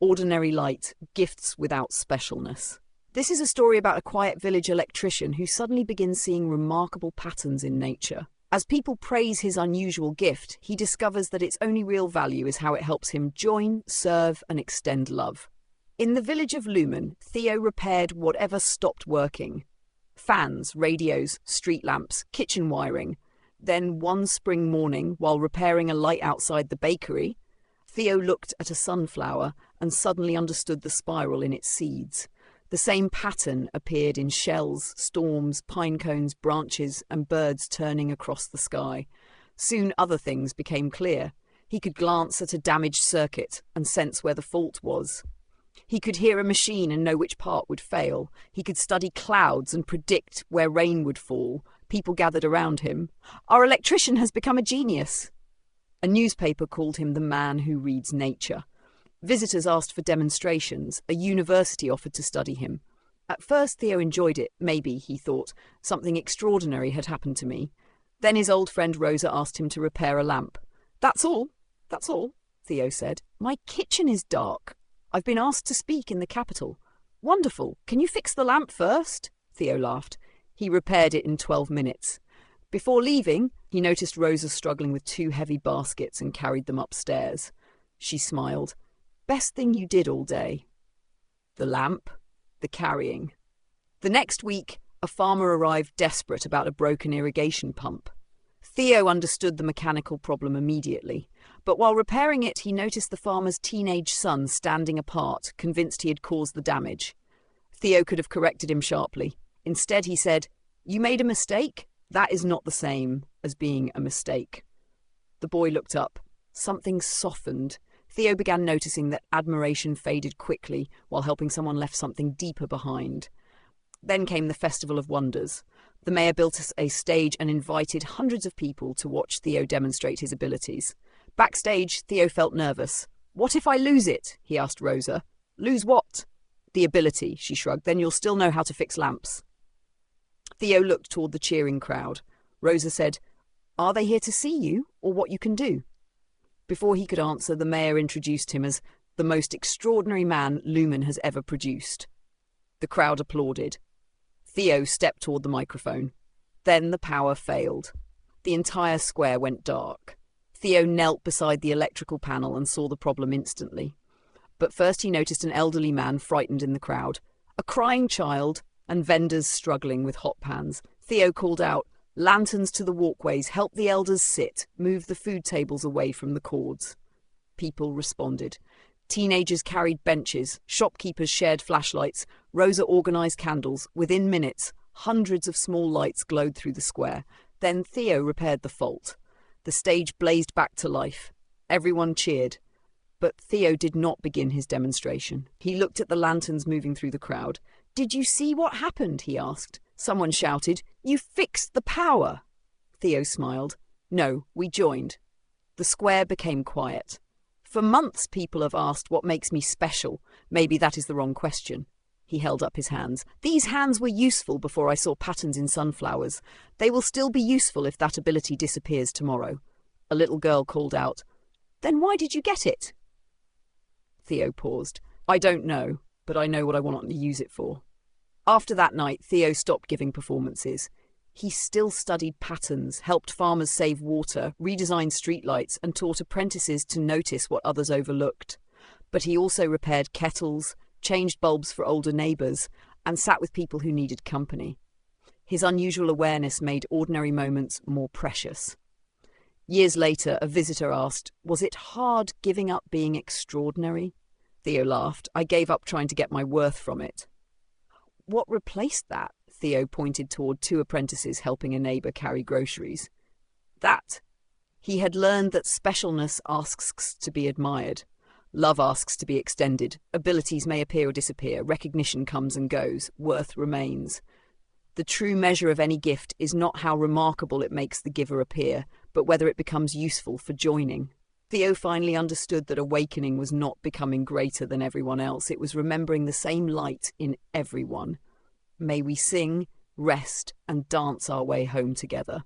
Ordinary light, gifts without specialness. This is a story about a quiet village electrician who suddenly begins seeing remarkable patterns in nature. As people praise his unusual gift, he discovers that its only real value is how it helps him join, serve, and extend love. In the village of Lumen, Theo repaired whatever stopped working. Fans, radios, street lamps, kitchen wiring. Then one spring morning, while repairing a light outside the bakery, Theo looked at a sunflower and suddenly understood the spiral in its seeds. The same pattern appeared in shells, storms, pinecones, branches, and birds turning across the sky. Soon other things became clear. He could glance at a damaged circuit and sense where the fault was. He could hear a machine and know which part would fail. He could study clouds and predict where rain would fall. People gathered around him. "Our electrician has become a genius." A newspaper called him the man who reads nature. Visitors asked for demonstrations. A university offered to study him. At first Theo enjoyed it. Maybe, he thought, something extraordinary had happened to me. Then his old friend Rosa asked him to repair a lamp. That's all, Theo said. "My kitchen is dark. I've been asked to speak in the capital." "Wonderful. Can you fix the lamp first?" Theo laughed. He repaired it in 12 minutes. Before leaving, he noticed Rosa struggling with 2 heavy baskets and carried them upstairs. She smiled. "Best thing you did all day." The lamp, the carrying. The next week, a farmer arrived desperate about a broken irrigation pump. Theo understood the mechanical problem immediately, but while repairing it, he noticed the farmer's teenage son standing apart, convinced he had caused the damage. Theo could have corrected him sharply. Instead, he said, "You made a mistake? That is not the same as being a mistake." The boy looked up. Something softened. Theo began noticing that admiration faded quickly, while helping someone left something deeper behind. Then came the Festival of Wonders. The mayor built a stage and invited hundreds of people to watch Theo demonstrate his abilities. Backstage, Theo felt nervous. "What if I lose it?" he asked Rosa. "Lose what?" "The ability," she shrugged. "Then you'll still know how to fix lamps." Theo looked toward the cheering crowd. Rosa said, "Are they here to see you, or what you can do?" Before he could answer, the mayor introduced him as the most extraordinary man Lumen has ever produced. The crowd applauded. Theo stepped toward the microphone. Then the power failed. The entire square went dark. Theo knelt beside the electrical panel and saw the problem instantly. But first he noticed an elderly man frightened in the crowd, a crying child, and vendors struggling with hot pans. Theo called out, "Lanterns to the walkways, help the elders sit, move the food tables away from the cords." People responded. Teenagers carried benches, shopkeepers shared flashlights, Rosa organised candles. Within minutes, hundreds of small lights glowed through the square. Then Theo repaired the fault. The stage blazed back to life. Everyone cheered. But Theo did not begin his demonstration. He looked at the lanterns moving through the crowd. "Did you see what happened?" he asked. Someone shouted, "You fixed the power!" Theo smiled. "No, we joined." The square became quiet. For months people have asked what makes me special. Maybe that is the wrong question. He held up his hands. "These hands were useful before I saw patterns in sunflowers. They will still be useful if that ability disappears tomorrow." A little girl called out, "Then why did you get it?" Theo paused. "I don't know, but I know what I want to use it for." After that night, Theo stopped giving performances. He still studied patterns, helped farmers save water, redesigned streetlights, and taught apprentices to notice what others overlooked. But he also repaired kettles, changed bulbs for older neighbours, and sat with people who needed company. His unusual awareness made ordinary moments more precious. Years later, a visitor asked, "Was it hard giving up being extraordinary?" Theo laughed. "I gave up trying to get my worth from it." "What replaced that?" Theo pointed toward 2 apprentices helping a neighbour carry groceries. "That." He had learned that specialness asks to be admired. Love asks to be extended. Abilities may appear or disappear. Recognition comes and goes. Worth remains. The true measure of any gift is not how remarkable it makes the giver appear, but whether it becomes useful for joining. Theo finally understood that awakening was not becoming greater than everyone else. It was remembering the same light in everyone. May we sing, rest, and dance our way home together.